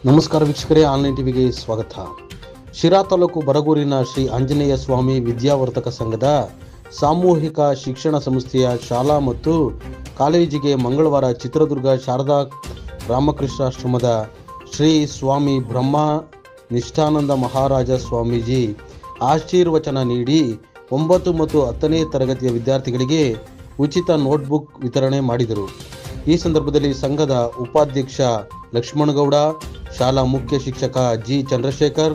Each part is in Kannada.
ನಮಸ್ಕಾರ ವೀಕ್ಷಕರೇ, ಆನ್ಲೈನ್ ಟಿವಿಗೆ ಸ್ವಾಗತ. ಶಿರಾ ತಾಲೂಕು ಬರಗೂರಿನ ಶ್ರೀ ಆಂಜನೇಯ ಸ್ವಾಮಿ ವಿದ್ಯಾವರ್ಧಕ ಸಂಘದ ಸಾಮೂಹಿಕ ಶಿಕ್ಷಣ ಸಂಸ್ಥೆಯ ಶಾಲಾ ಮತ್ತು ಕಾಲೇಜಿಗೆ ಮಂಗಳವಾರ ಚಿತ್ರದುರ್ಗ ಶಾರದಾ ರಾಮಕೃಷ್ಣಾಶ್ರಮದ ಶ್ರೀ ಸ್ವಾಮಿ ಬ್ರಹ್ಮ ನಿಷ್ಠಾನಂದ ಮಹಾರಾಜ ಸ್ವಾಮೀಜಿ ಆಶೀರ್ವಚನ ನೀಡಿ 9 ಮತ್ತು 10ನೇ ತರಗತಿಯ ವಿದ್ಯಾರ್ಥಿಗಳಿಗೆ ಉಚಿತ ನೋಟ್ಬುಕ್ ವಿತರಣೆ ಮಾಡಿದರು. ಈ ಸಂದರ್ಭದಲ್ಲಿ ಸಂಘದ ಉಪಾಧ್ಯಕ್ಷ ಲಕ್ಷ್ಮಣಗೌಡ, ಶಾಲಾ ಮುಖ್ಯ ಶಿಕ್ಷಕ ಜಿ ಚಂದ್ರಶೇಖರ್,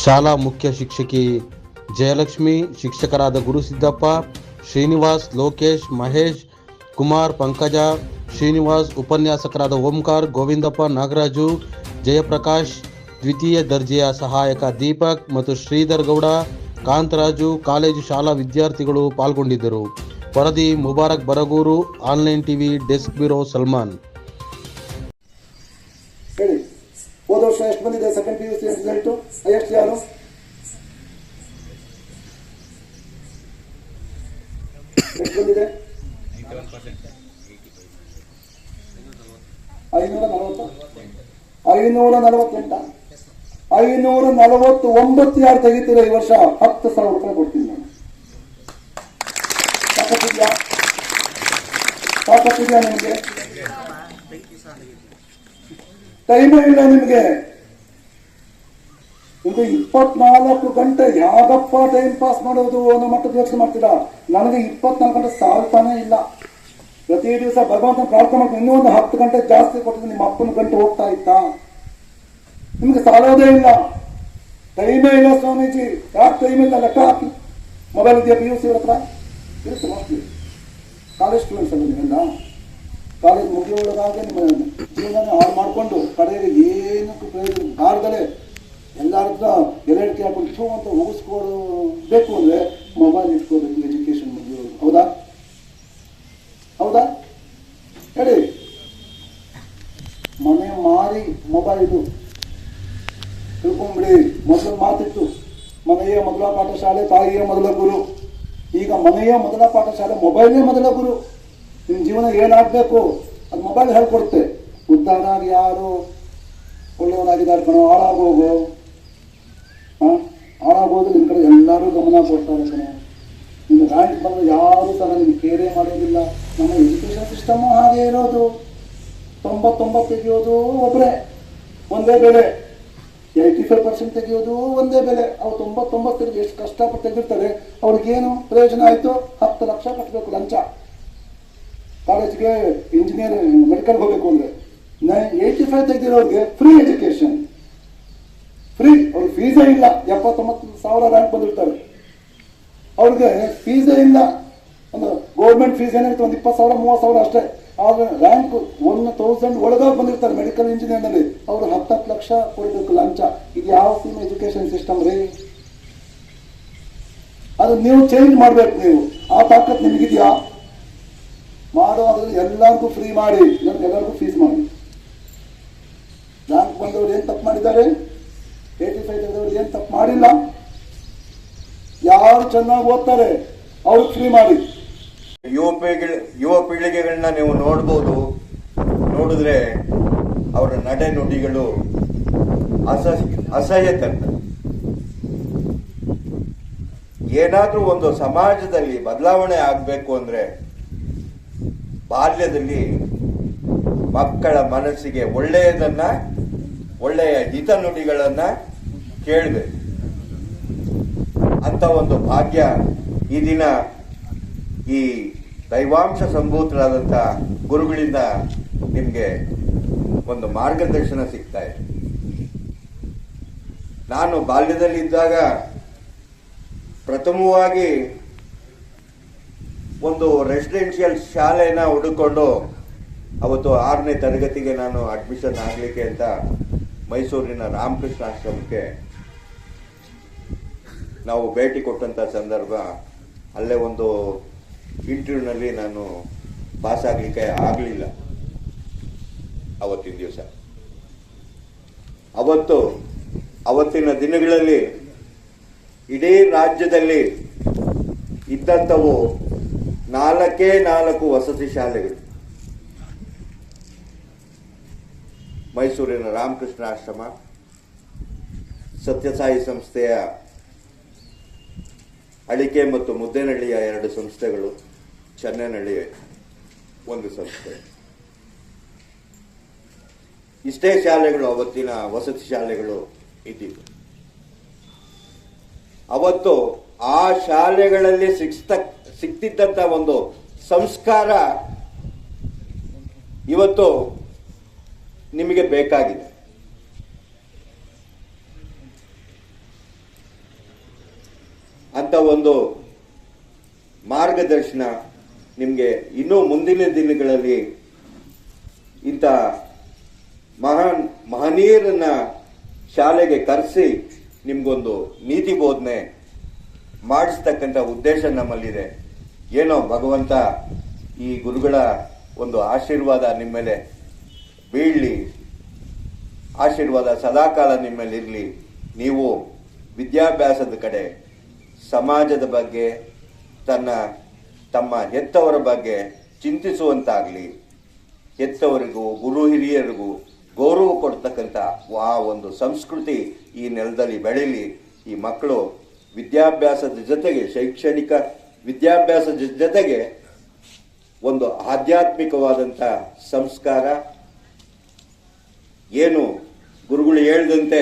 ಶಾಲಾ ಮುಖ್ಯ ಶಿಕ್ಷಕಿ ಜಯಲಕ್ಷ್ಮಿ, ಶಿಕ್ಷಕರಾದ ಗುರುಸಿದ್ದಪ್ಪ, ಶ್ರೀನಿವಾಸ್, ಲೋಕೇಶ್, ಮಹೇಶ್, ಕುಮಾರ್, ಪಂಕಜ, ಶ್ರೀನಿವಾಸ್, ಉಪನ್ಯಾಸಕರಾದ ಓಂಕಾರ್, ಗೋವಿಂದಪ್ಪ, ನಾಗರಾಜು, ಜಯಪ್ರಕಾಶ್, ದ್ವಿತೀಯ ದರ್ಜೆಯ ಸಹಾಯಕ ದೀಪಕ್ ಮತ್ತು ಶ್ರೀಧರ್ ಗೌಡ, ಕಾಂತರಾಜು, ಕಾಲೇಜು ಶಾಲಾ ವಿದ್ಯಾರ್ಥಿಗಳು ಪಾಲ್ಗೊಂಡಿದ್ದರು. ವರದಿ Mubarak, Baragur, online TV, desk bureau Salman. ಹೇಳಿ, ಹೋದ ವರ್ಷ ಎಷ್ಟು ಬಂದಿದೆ ಸೆಕೆಂಡ್ PUC ರಿಸಲ್ಟ್? ಎಷ್ಟು ಯಾರು? ಎಷ್ಟು ಬಂದಿದೆ? 548. 549 ಯಾರು ತೆಗಿತೀರ ಈ ವರ್ಷ? 10,000 ರೂಪಾಯಿ ಕೊಡ್ತೀನಿ ನಾನು. ಸಾಕಾಗ್ತಿದ್ಯಾ ನಿಮಗೆ? ಟೈಮೇ ಇಲ್ಲ ನಿಮಗೆ. ಈಗ 24 ಗಂಟೆ ಯಾಗಪ್ಪ ಟೈಮ್ ಪಾಸ್ ಮಾಡೋದು ಅನ್ನೋ ಮಟ್ಟದ ಯೋಚನೆ ಮಾಡ್ತೀರಾ? ನನಗೆ 24 ಗಂಟೆ ಸಾಲ್ತಾನೆ ಇಲ್ಲ. ಪ್ರತಿ ದಿವಸ ಭಗವಂತನ ಪ್ರಾರ್ಥನೆ ಮಾಡ್ತೀನಿ, ಇನ್ನೂ ಒಂದು 10 ಗಂಟೆ ಜಾಸ್ತಿ ಕೊಟ್ಟಿದ್ರೆ ನಿಮ್ಮ ಅಪ್ಪನ ಗಂಟೆ ಹೋಗ್ತಾ ಇತ್ತಾ? ನಿಮ್ಗೆ ಸಾಲೋದೇ ಇಲ್ಲ, ಟೈಮೇ ಇಲ್ಲ ಸ್ವಾಮೀಜಿ. ಯಾಕೆ ಟೈಮ್ ಇಲ್ಲ? ಲೆಕ್ಕ ಹಾಕಿ. ಮೊಬೈಲ್ ಇದೆಯಾ PUC ಹತ್ರ? ಇರುತ್ತೆ ಮೋಸ್ಟ್ಲಿ. ಕಾಲೇಜ್ ಸ್ಟೂಡೆಂಟ್ಸ್ ಅಲ್ಲ ನೀವೆಲ್ಲ. ಕಾಲೇಜ್ ಮುಗಿಯೊಳಗಾಗೆ ನಿಮ್ಮ ಜೀವನ ಹಾಳು ಮಾಡಿಕೊಂಡು ಕಡೆಗೆ ಏನಕ್ಕೂ ಪ್ರಯೋಜನ ಬಾರ್ದಲೇ ಎಲ್ಲರ ಹತ್ರ ಎಲ್ಲೆಡ್ಕೆ ಹಾಕೊಂಡು ಅಂತ ಮುಗಿಸ್ಕೊಳ್ಬೇಕು ಅಂದ್ರೆ ಮೊಬೈಲ್ ಇಟ್ಕೋಬೇಕು. ಎಜುಕೇಶನ್ ಮುಗಿಯೋದು. ಹೌದಾ? ಹೌದಾ? ಹೇಳಿ. ಮನೆ ಮಾರಿ ಮೊಬೈಲ್ ಇದು ತಿಳ್ಕೊಂಬಿಡಿ. ಮೊದಲು ಮಾತಿತ್ತು, ಮನೆಯೇ ಮೊದಲ ಪಾಠಶಾಲೆ, ತಾಯಿಯೇ ಮೊದಲ ಗುರು. ಈಗ ಮನೆಯೇ ಮೊದಲ ಪಾಠಶಾಲೆ, ಮೊಬೈಲೇ ಮೊದಲ ಗುರು. ನಿಮ್ಮ ಜೀವನ ಏನಾಗಬೇಕು ಅದು ಮೊಬೈಲ್ ಹೇಳ್ಕೊಡುತ್ತೆ. ಉದ್ಧಾರ ಆಗಿ ಯಾರು ಒಳ್ಳೆಯವರಾಗಿದ್ದಾರೆ ಕಣೋ, ಹಾಳಾಗೋಗು. ಹಾಳಾಗೋದು ನಿಮ್ಮ ಕಡೆ ಎಲ್ಲರೂ ಗಮನ ಕೊಡ್ತಾರೆ ಕಣೋ. ನಿಮ್ಮ ರ್ಯಾಂಕ್ ಬಂದು ಯಾರು ಸಹ ನಿಮ್ಗೆ ಕೇರೇ ಮಾಡೋದಿಲ್ಲ. ನಮ್ಮ ಎಜುಕೇಶನ್ ಸಿಸ್ಟಮು ಹಾಗೆ ಇರೋದು. 99 ತೆಗೆಯೋದು ಒಬ್ಬರೇ, ಒಂದೇ ಬೆಲೆ. 85% ತೆಗೆಯೋದು ಒಂದೇ ಬೆಲೆ. ಅವ್ರು 99 ಎಷ್ಟು ಕಷ್ಟಪಟ್ಟು ತೆಗೆದಿರ್ತಾರೆ. ಅವ್ರಿಗೇನು ಪ್ರಯೋಜನ ಆಯಿತು? 10 ಲಕ್ಷ ಕಟ್ಟಬೇಕು ಲಂಚ. ಕಾಲೇಜ್ಗೆ ಇಂಜಿನಿಯರಿಂಗ್ ಮೆಡಿಕಲ್ ಹೋಗಬೇಕು ಅಂದರೆ 85 ತೆಗೆದಿರೋರಿಗೆ ಫ್ರೀ ಎಜುಕೇಶನ್, ಫ್ರೀ. ಅವ್ರಿಗೆ ಫೀಸೇ ಇಲ್ಲ. 79,000 ರ್ಯಾಂಕ್ ಬಂದಿರ್ತಾರೆ, ಅವ್ರಿಗೆ ಫೀಸೇ ಇಲ್ಲ. ಒಂದು ಗೌರ್ಮೆಂಟ್ ಫೀಸ್ ಏನಾಗುತ್ತೆ, ಒಂದು 20,000 30,000 ಅಷ್ಟೇ. ಆದ್ರೆ ರ್ಯಾಂಕ್ 1,000 ಒಳಗಾಗಿ ಬಂದಿರ್ತಾರೆ ಮೆಡಿಕಲ್ ಇಂಜಿನಿಯರ್ನಲ್ಲಿ. ಅವರು 10 ಲಕ್ಷ ಕೊಡಬೇಕು ಲಂಚ. ಇದು ಯಾವ ಎಜುಕೇಶನ್ ಸಿಸ್ಟಮ್ ರೀ? ಅದು ನೀವು ಚೇಂಜ್ ಮಾಡ್ಬೇಕು. ನೀವು ಆ ತಾಕತ್ ನಿಮಗಿದೆಯಾ? ಮಾಡೋದ್ರಲ್ಲಿ ಎಲ್ಲರಿಗೂ ಫ್ರೀ ಮಾಡಿ, ಎಲ್ಲರಿಗೂ ಫೀಸ್ ಮಾಡಿ. ರ್ಯಾಂಕ್ ಬಂದವರು ಏನ್ ತಪ್ಪು ಮಾಡಿದ್ದಾರೆ? 85 ತೆಗೆದವರು ಏನ್ ತಪ್ಪು ಮಾಡಿಲ್ಲ. ಯಾರು ಚೆನ್ನಾಗಿ ಓದ್ತಾರೆ ಅವ್ರಿಗೆ ಫ್ರೀ ಮಾಡಿ. ಯುವ ಪೀಳಿಗೆಗಳನ್ನ ನೀವು ನೋಡಿದ್ರೆ ಅವರ ನಡೆ ನುಡಿಗಳು ಅಸಹ್ಯ ತರ್ತದೆ. ಏನಾದ್ರೂ ಒಂದು ಸಮಾಜದಲ್ಲಿ ಬದಲಾವಣೆ ಆಗಬೇಕು ಅಂದ್ರೆ ಬಾಲ್ಯದಲ್ಲಿ ಮಕ್ಕಳ ಮನಸ್ಸಿಗೆ ಒಳ್ಳೆಯ ಹಿತ ನುಡಿಗಳನ್ನ ಕೇಳಬೇಕು. ಅಂತ ಒಂದು ಭಾಗ್ಯ ಈ ದಿನ ಈ ದೈವಾಂಶ ಸಂಭೂತರಾದಂಥ ಗುರುಗಳಿಂದ ನಿಮಗೆ ಒಂದು ಮಾರ್ಗದರ್ಶನ ಸಿಗ್ತಾ ಇದೆ. ನಾನು ಬಾಲ್ಯದಲ್ಲಿದ್ದಾಗ ಪ್ರಥಮವಾಗಿ ಒಂದು ರೆಸಿಡೆನ್ಷಿಯಲ್ ಶಾಲೆನ ಹುಡುಕೊಂಡು ಅವತ್ತು 6ನೇ ತರಗತಿಗೆ ನಾನು ಅಡ್ಮಿಷನ್ ಆಗಲಿಕ್ಕೆ ಅಂತ ಮೈಸೂರಿನ ರಾಮಕೃಷ್ಣ ಆಶ್ರಮಕ್ಕೆ ನಾವು ಭೇಟಿ ಕೊಟ್ಟಂತ ಸಂದರ್ಭ. ಅಲ್ಲೇ ಒಂದು ಇಂಟರ್ವ್ಯೂನಲ್ಲಿ ನಾನು ಪಾಸ್ ಆಗಲಿಕ್ಕೆ ಆಗಲಿಲ್ಲ ಅವತ್ತಿನ ದಿವಸ. ಅವತ್ತಿನ ದಿನಗಳಲ್ಲಿ ಇಡೀ ರಾಜ್ಯದಲ್ಲಿ ಇದ್ದಂಥವು 4 ವಸತಿ ಶಾಲೆಗಳು. ಮೈಸೂರಿನ ರಾಮಕೃಷ್ಣ ಆಶ್ರಮ, ಸತ್ಯಸಾಯಿ ಸಂಸ್ಥೆಯ ಅಳಿಕೆ ಮತ್ತು ಮುದ್ದೇನಹಳ್ಳಿಯ 2 ಸಂಸ್ಥೆಗಳು, ಚೆನ್ನನಹಳ್ಳಿ ಒಂದು ಸಂಸ್ಥೆ. ಇಷ್ಟೇ ಶಾಲೆಗಳು ಅವತ್ತಿನ ವಸತಿ ಶಾಲೆಗಳು ಇದ್ದಿದ್ದು. ಅವತ್ತು ಆ ಶಾಲೆಗಳಲ್ಲಿ ಸಿಗ್ತಿದ್ದಂಥ ಒಂದು ಸಂಸ್ಕಾರ ಇವತ್ತು ನಿಮಗೆ ಬೇಕಾಗಿದೆ. ಅಂತ ಒಂದು ಮಾರ್ಗದರ್ಶನ ನಿಮಗೆ ಇನ್ನೂ ಮುಂದಿನ ದಿನಗಳಲ್ಲಿ ಇಂಥ ಮಹನೀಯರನ್ನ ಶಾಲೆಗೆ ಕರೆಸಿ ನಿಮ್ಗೊಂದು ನೀತಿ ಬೋಧನೆ ಮಾಡಿಸ್ತಕ್ಕಂಥ ಉದ್ದೇಶ ನಮ್ಮಲ್ಲಿದೆ. ಏನೋ ಭಗವಂತ ಈ ಗುರುಗಳ ಒಂದು ಆಶೀರ್ವಾದ ನಿಮ್ಮ ಮೇಲೆ ಬೀಳಲಿ, ಆಶೀರ್ವಾದ ಸದಾಕಾಲ ನಿಮ್ಮಲ್ಲಿ ಇರಲಿ. ನೀವು ವಿದ್ಯಾಭ್ಯಾಸದ ಕಡೆ, ಸಮಾಜದ ಬಗ್ಗೆ, ತಮ್ಮ ಹೆತ್ತವರ ಬಗ್ಗೆ ಚಿಂತಿಸುವಂತಾಗಲಿ, ಹೆತ್ತವರಿಗೂ ಗುರು ಹಿರಿಯರಿಗೂ ಗೌರವ ಕೊಡ್ತಕ್ಕಂಥ ಆ ಒಂದು ಸಂಸ್ಕೃತಿ ಈ ನೆಲದಲ್ಲಿ ಬೆಳೀಲಿ. ಈ ಮಕ್ಕಳು ವಿದ್ಯಾಭ್ಯಾಸದ ಜೊತೆಗೆ, ಶೈಕ್ಷಣಿಕ ವಿದ್ಯಾಭ್ಯಾಸದ ಜೊತೆಗೆ ಒಂದು ಆಧ್ಯಾತ್ಮಿಕವಾದಂಥ ಸಂಸ್ಕಾರ, ಏನು ಗುರುಗಳು ಹೇಳಿದಂತೆ